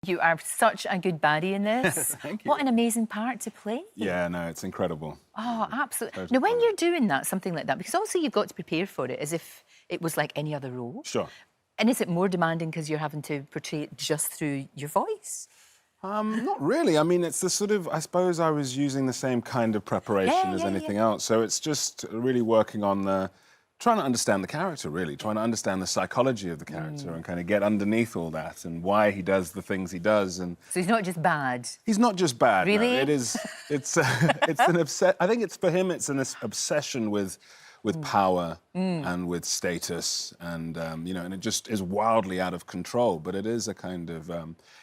You are such a good baddie in this. Thank you. What an amazing part to play. Yeah, no, it's incredible. Oh, absolutely. Totally Now, when brilliant. you're doing that, something like that, because also you've got to prepare for it as if it was like any other role. Sure. And is it more demanding because you're having to portray it just through your voice? Not really. I mean, it's the sort of, I suppose I was using the same kind of preparation as anything else. So it's just really working on trying to understand the character, really, trying to understand the psychology of the character and kind of get underneath all that and why he does the things he does. And So he's not just bad. he's not just bad. no. Really? It is. It's an I think it's for him. It's an obsession with power and with status, and you know, and it just is wildly out of control. But it is a kind of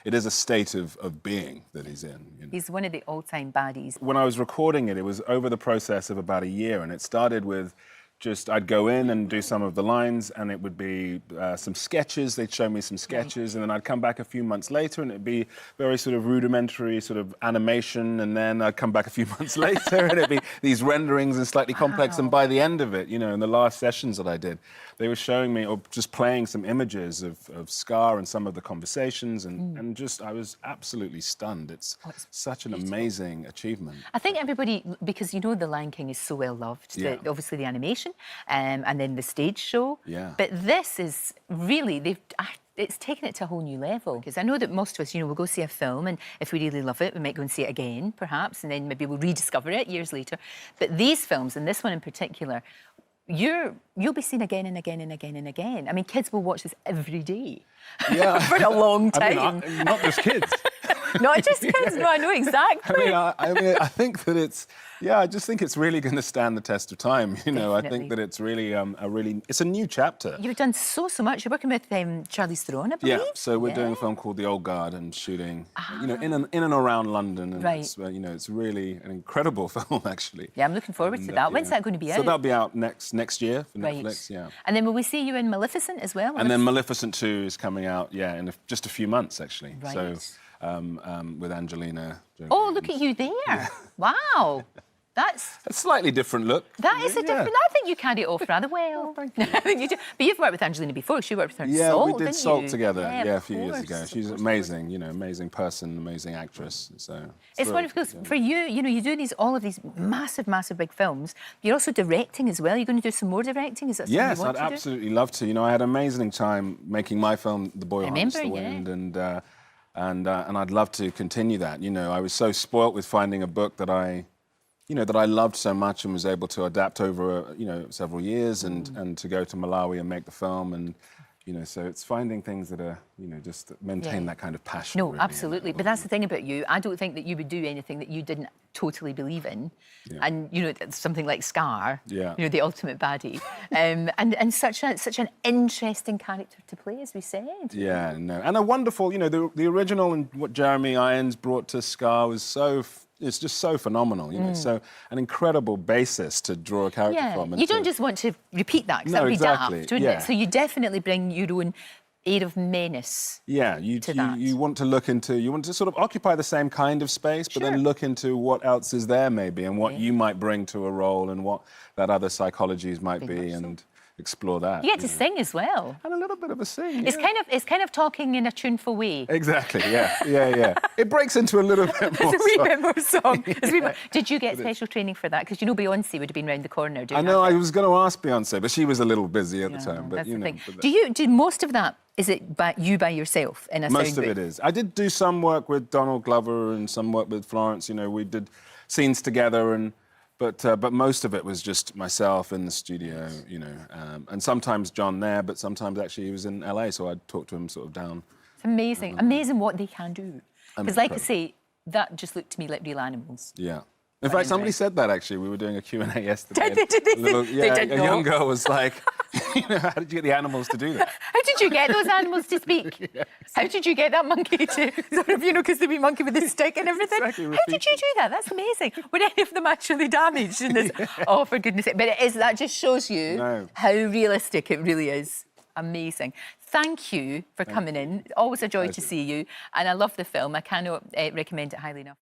it is a state of being that he's in. You know? He's one of the all-time baddies. When I was recording it, it was over the process of about a year, and it started with just I'd go in and do some of the lines, and it would be some sketches. They'd show me some sketches, and then I'd come back a few months later, and it'd be very sort of rudimentary sort of animation, and then I'd come back a few months later, and it'd be these renderings and slightly complex. And by the end of it, you know, in the last sessions that I did, they were showing me or just playing some images of Scar and some of the conversations, and just I was absolutely stunned. It's such an amazing achievement. I think everybody, because you know The Lion King is so well loved, obviously the animation, and then the stage show. Yeah. But this is really, it's taken it to a whole new level. Because I know that most of us, you know, we'll go see a film, and if we really love it, we might go and see it again, perhaps, and then maybe we'll rediscover it years later. But these films, and this one in particular, you'll be seen again and again and again and again. I mean, kids will watch this every day. Yeah. For a long time. I mean, not just kids. Not just kids, no, I know exactly. I mean, I think that it's, I just think it's really going to stand the test of time. You know, Definitely. I think that it's really it's a new chapter. You've done so much. You're working with Charlize Theron, I believe. Yeah, so we're doing a film called The Old Guard and shooting, you know, in and around London. And Right. it's, you know, it's really an incredible film, actually. Yeah, I'm looking forward to that. When's that going to be out? So that'll be out next year for Netflix, yeah. And then will we see you in Maleficent as well? And then Maleficent 2 is coming out, in just a few months, actually. Right. So with Angelina Jolie. Oh, look at you there. Wow. That's a slightly different look. That is a different... I think you carry it off rather well. Thank you. I think you do. But you've worked with Angelina before. She worked with her in Yeah, Salt, we did didn't Salt you? together, a few course, years ago. She's amazing, you know, amazing person, amazing actress. So it's wonderful because for you, you know, you do all of these massive, massive big films. You're also directing as well. You're going to do some more directing? Is that something yes, you want I'd to absolutely love to. You know, I had an amazing time making my film, The Boy Who Harnessed the Wind, and I'd love to continue that. You know, I was so spoilt with finding a book that I loved so much and was able to adapt over, several years and to go to Malawi and make the film. And, you know, so it's finding things that are, just maintain that kind of passion. No, really, absolutely. But that's the thing about you. I don't think that you would do anything that you didn't totally believe in. Yeah. And, you know, something like Scar, you know, the ultimate baddie. and such an interesting character to play, as we said. Yeah, no. And a wonderful, you know, the original and what Jeremy Irons brought to Scar was it's just so phenomenal, you know. So an incredible basis to draw a character from. You don't just want to repeat that, because that would be daft, wouldn't it? So you definitely bring your own air of menace. Yeah, you want to sort of occupy the same kind of space, but then look into what else is there maybe, and what you might bring to a role, and what that other psychologies might be, and explore that. You get to sing as well. And a little bit of a sing. It's kind of talking in a tuneful way. Exactly, yeah. It breaks into a little bit more. It's a wee bit more song. Did you get special training for that? Because you know Beyoncé would have been round the corner doing that. I was going to ask Beyoncé, but she was a little busy at the time. But that's you the know, thing. Do most of that, is it you by yourself in a sound booth? Most of it is. I did do some work with Donald Glover and some work with Florence. You know, we did scenes together, but most of it was just myself in the studio, you know, and sometimes John there, but sometimes actually he was in LA, so I'd talk to him sort of down. It's amazing, amazing what they can do. Because like I say, that just looked to me like real animals. Yeah. In fact, somebody said that, actually. We were doing a Q&A yesterday. They a young girl was like, you know, how did you get the animals to do that? How did you get those animals to speak? Yes. How did you get that monkey to sort of, you know, because the wee monkey with the stick and everything? Exactly, how did you do that? That's amazing. Were any of them actually damaged in this? Oh, for goodness sake. But that just shows you how realistic it really is. Amazing. Thank you for coming in. Always a joy to see you. And I love the film. I cannot recommend it highly enough.